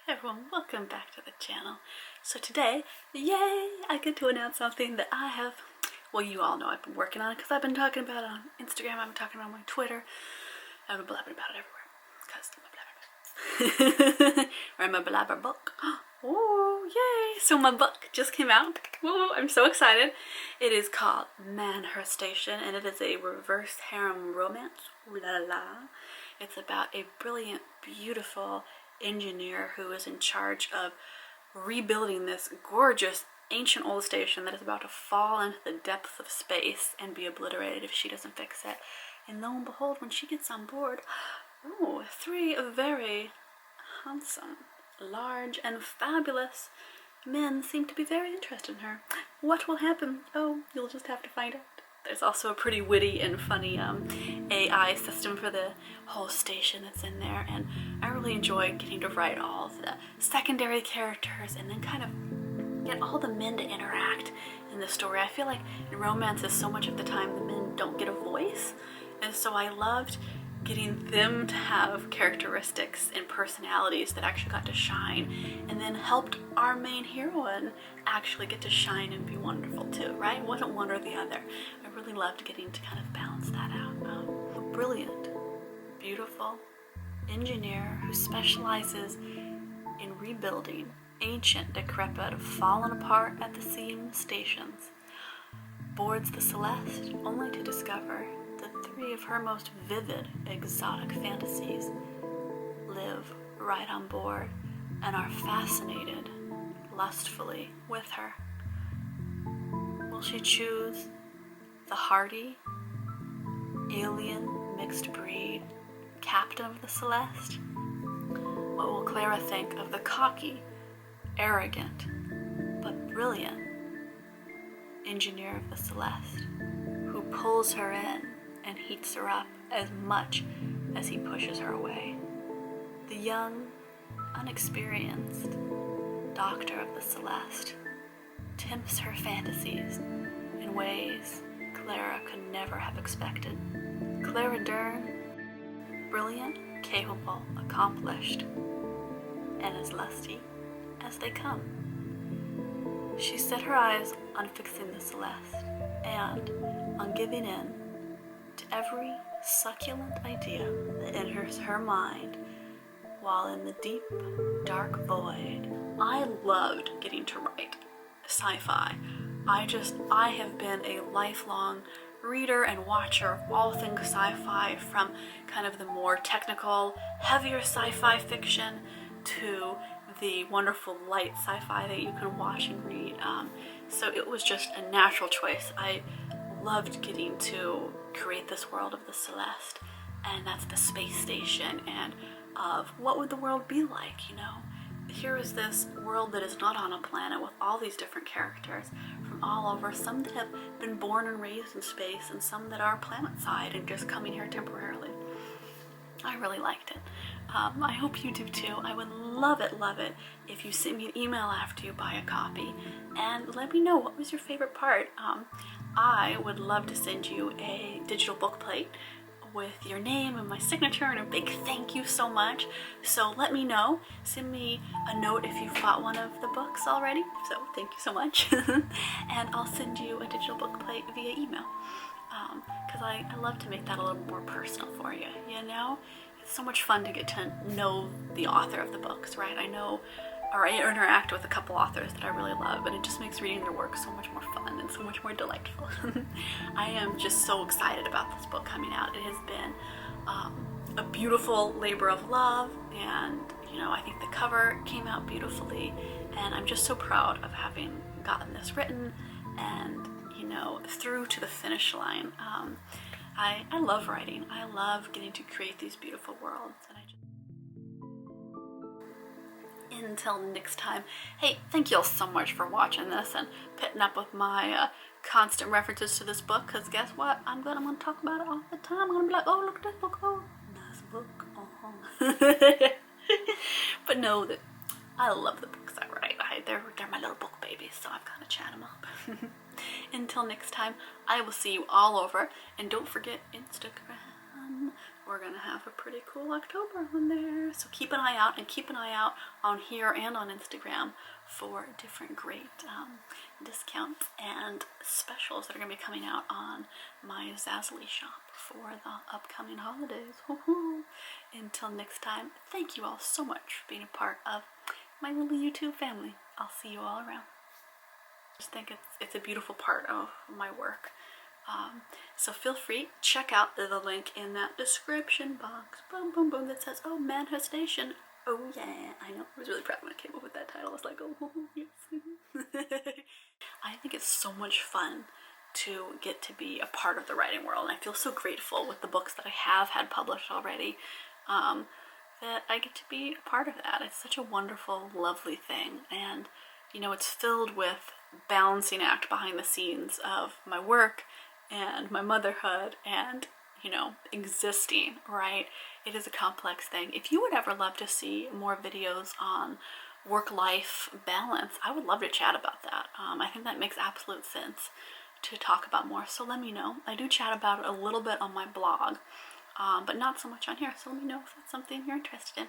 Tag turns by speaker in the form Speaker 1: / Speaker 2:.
Speaker 1: Hi everyone, welcome back to the channel. So today, yay, I get to announce something that I have, well, you all know I've been working on it because I've been talking about it on Instagram, I've been talking about it on my Twitter, I've been blabbing about it everywhere because I'm a blabber. Or my blabber book. Oh, yay! So my book just came out. Woo, I'm so excited. It is called Man Her Station and it is a reverse harem romance. Ooh la la la. It's about a brilliant, beautiful engineer who is in charge of rebuilding this gorgeous ancient old station that is about to fall into the depths of space and be obliterated if she doesn't fix it. And lo and behold, when she gets on board, oh, three very handsome, large, and fabulous men seem to be very interested in her. What will happen? Oh, you'll just have to find out. There's also a pretty witty and funny AI system for the whole station that's in there, and I really enjoy getting to write all of the secondary characters and then kind of get all the men to interact in the story. I feel like in romances so much of the time the men don't get a voice, and so I loved getting them to have characteristics and personalities that actually got to shine, and then helped our main heroine actually get to shine and be wonderful too, right? It wasn't one or the other. I really loved getting to kind of balance that out. A brilliant, beautiful engineer who specializes in rebuilding ancient, decrepit, fallen apart at the seam stations, boards the Celeste only to discover that three of her most vivid, exotic fantasies live right on board and are fascinated lustfully with her. Will she choose the hardy, alien, mixed breed captain of the Celeste? What will Clara think of the cocky, arrogant, but brilliant engineer of the Celeste, who pulls her in and heats her up as much as he pushes her away? The young, unexperienced doctor of the Celeste tempts her fantasies in ways Clara could never have expected. Clara Dern, brilliant, capable, accomplished, and as lusty as they come. She set her eyes on fixing the Celeste and on giving in to every succulent idea that enters her mind while in the deep, dark void. I loved getting to write sci-fi. I have been a lifelong reader and watcher of all things sci-fi, from kind of the more technical, heavier sci-fi fiction to the wonderful light sci-fi that you can watch and read. So it was just a natural choice. I loved getting to create this world of the Celeste, and that's the space station, and of what would the world be like, you know? Here is this world that is not on a planet with all these different characters from all over, some that have been born and raised in space and some that are planet-side and just coming here temporarily. I really liked it. I hope you do too. I would love it if you send me an email after you buy a copy and let me know what was your favorite part. I would love to send you a digital book plate with your name and my signature and a big thank you so much. So let me know. Send me a note if you've bought one of the books already. So thank you so much. And I'll send you a digital book plate via email. Because I love to make that a little more personal for you, you know? It's so much fun to get to know the author of the books, right? I know, or I interact with a couple authors that I really love, and it just makes reading their work so much more fun and so much more delightful. I am just so excited about this book coming out. It has been a beautiful labor of love, and you know, I think the cover came out beautifully, and I'm just so proud of having gotten this written and, you know, through to the finish line. I love writing. I love getting to create these beautiful worlds, and until next time, hey, thank you all so much for watching this and putting up with my constant references to this book, because guess what? I'm gonna talk about it all the time. I'm gonna be like, oh, look at this book, oh, nice book, But know that I love the books I write. They're my little book babies, so I've got to chat them up. Until next time, I will see you all over, and don't forget Instagram. we're gonna have a pretty cool October on there. So keep an eye out, and keep an eye out on here and on Instagram for different great discounts and specials that are gonna be coming out on my Zazzly shop for the upcoming holidays. Until next time, thank you all so much for being a part of my little YouTube family. I'll see you all around. I just think it's a beautiful part of my work. So feel free, check out the link in that description box, boom, boom, boom, that says, oh, Manifestation. Oh yeah, I know, I was really proud when I came up with that title. I was like, oh, yes. I think it's so much fun to get to be a part of the writing world, and I feel so grateful with the books that I have had published already, that I get to be a part of that. It's such a wonderful, lovely thing, and you know, it's filled with balancing act behind the scenes of my work and my motherhood and, you know, existing, right? It is a complex thing. If you would ever love to see more videos on work-life balance, I would love to chat about that. I think that makes absolute sense to talk about more, so let me know. I do chat about it a little bit on my blog, but not so much on here, so let me know if that's something you're interested in.